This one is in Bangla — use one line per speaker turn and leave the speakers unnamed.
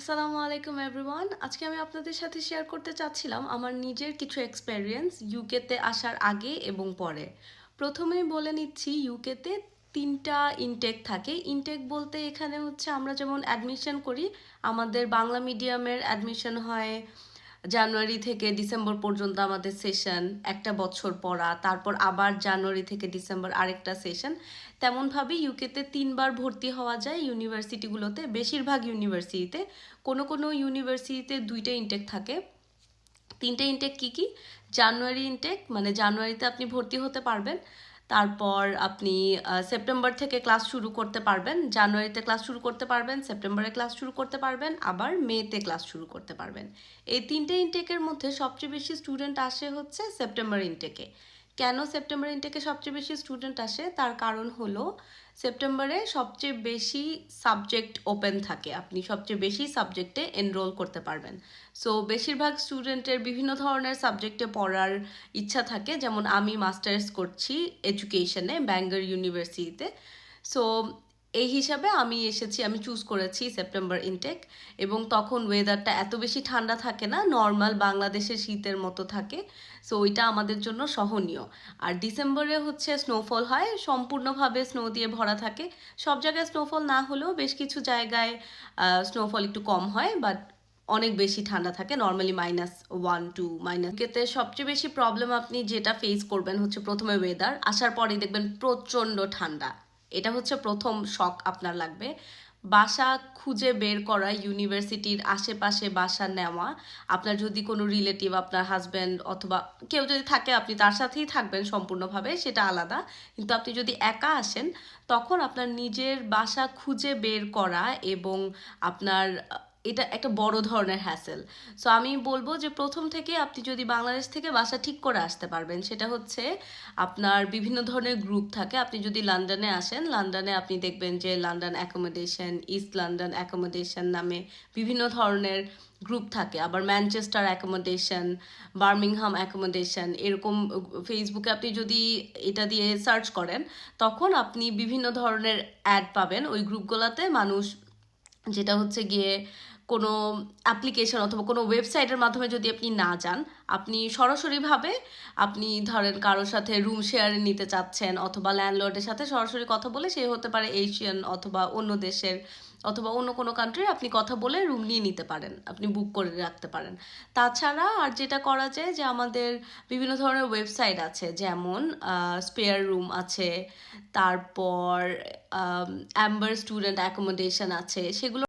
আসসালামু আলাইকুম এভরিওয়ান। আজকে আমি আপনাদের সাথে শেয়ার করতে চাচ্ছিলাম আমার নিজের কিছু এক্সপেরিয়েন্স ইউকেতে আসার আগে এবং পরে। প্রথমেই বলে নিচ্ছি, ইউকেতে ৩টা ইনটেক থাকে। ইনটেক বলতে এখানে হচ্ছে আমরা যেমন অ্যাডমিশন করি, আমাদের বাংলা মিডিয়ামের অ্যাডমিশন হয় জানুয়ারি থেকে ডিসেম্বর পর্যন্ত আমাদের সেশন, একটা বছর পড়া, তারপর আবার জানুয়ারি থেকে ডিসেম্বর আরেকটা সেশন। তেমনভাবে ইউকেতে 3বার ভর্তি হওয়া যায় ইউনিভার্সিটিগুলোতে, বেশিরভাগ ইউনিভার্সিটিতে। কোনো কোনো ইউনিভার্সিটিতে 2টা ইনটেক থাকে। 3টে ইনটেক কী কী? জানুয়ারি ইনটেক, মানে জানুয়ারিতে আপনি ভর্তি হতে পারবেন। তারপর আপনি সেপ্টেম্বর থেকে ক্লাস শুরু করতে পারবেন, জানুয়ারিতে ক্লাস শুরু করতে পারবেন, সেপ্টেম্বরে ক্লাস শুরু করতে পারবেন, আবার মেতে ক্লাস শুরু করতে পারবেন। এই 3টে ইনটেকের মধ্যে সবচেয়ে বেশি স্টুডেন্ট আসে হচ্ছে সেপ্টেম্বর ইনটেকে। কেন সেপ্টেম্বর ইনটেকে সবচেয়ে বেশি স্টুডেন্ট আসে? তার কারণ হলো সেপ্টেম্বরে সবচেয়ে বেশি সাবজেক্ট ওপেন থাকে, আপনি সবচেয়ে বেশি সাবজেক্টে এনরোল করতে পারবেন। সো বেশিরভাগ স্টুডেন্টের বিভিন্ন ধরনের সাবজেক্টে পড়ার ইচ্ছা থাকে। যেমন আমি মাস্টার্স করছি এডুকেশনে ব্যাঙ্গার ইউনিভার্সিটিতে। সো এই হিসাবে আমি চুজ করেছি সেপ্টেম্বর ইনটেক। এবং তখন ওয়েদারটা এত বেশি ঠান্ডা থাকে না, নর্মাল বাংলাদেশের শীতের মতো থাকে। সো ওইটা আমাদের জন্য সহনীয়। আর ডিসেম্বরে হচ্ছে স্নোফল হয়, সম্পূর্ণভাবে স্নো দিয়ে ভরা থাকে। সব জায়গায় স্নোফল না হলেও বেশ কিছু জায়গায় স্নোফল একটু কম হয়, বাট অনেক বেশি ঠান্ডা থাকে, নর্মালি -1 টু এতে সবচেয়ে বেশি প্রবলেম আপনি যেটা ফেস করবেন হচ্ছে প্রথমে ওয়েদার। আসার পরেই দেখবেন প্রচণ্ড ঠান্ডা। এটা হচ্ছে প্রথম শক আপনার লাগবে। বাসা খুঁজে বের করা, ইউনিভার্সিটির আশেপাশে বাসা নেওয়া, আপনার যদি কোনো রিলেটিভ, আপনার হাজব্যান্ড অথবা কেউ যদি থাকে আপনি তার সাথেই থাকবেন সম্পূর্ণভাবে, সেটা আলাদা। কিন্তু আপনি যদি একা আসেন তখন আপনার নিজের বাসা খুঁজে বের করা এবং আপনার এটা একটা বড় ধরনের হ্যাসেল। সো আমি বলবো যে প্রথম থেকে আপনি যদি বাংলাদেশ থেকে বাসা ঠিক করে আসতে পারবেন, সেটা হচ্ছে আপনার বিভিন্ন ধরনের গ্রুপ থাকে। আপনি যদি লন্ডনে আসেন, লন্ডনে আপনি দেখবেন যে London accommodation, east London accommodation নামে বিভিন্ন ধরনের গ্রুপ থাকে। আবার ম্যানচেস্টার অ্যাকোমোডেশন, বার্মিংহাম অ্যাকোমোডেশন, এরকম ফেসবুকে আপনি যদি এটা দিয়ে সার্চ করেন তখন আপনি বিভিন্ন ধরনের অ্যাড পাবেন ওই গ্রুপগুলোতে। মানুষ যেটা হচ্ছে গিয়ে কোনো অ্যাপ্লিকেশন অথবা কোনো ওয়েবসাইটের মাধ্যমে যদি আপনি না যান, আপনি সরাসরিভাবে আপনি ধরেন কারোর সাথে রুম শেয়ারে নিতে চাচ্ছেন অথবা ল্যান্ডলর্ডের সাথে সরাসরি কথা বলে, সে হতে পারে এশিয়ান অথবা অন্য দেশের অথবা অন্য কোনো কান্ট্রির, আপনি কথা বলে রুম নিয়ে নিতে পারেন, আপনি বুক করে রাখতে পারেন। তাছাড়া আর যেটা করা যায় যে আমাদের বিভিন্ন ধরনের ওয়েবসাইট আছে, যেমন স্পেয়ার রুম আছে, তারপর অ্যাম্বার স্টুডেন্ট অ্যাকোমোডেশন আছে, সেগুলো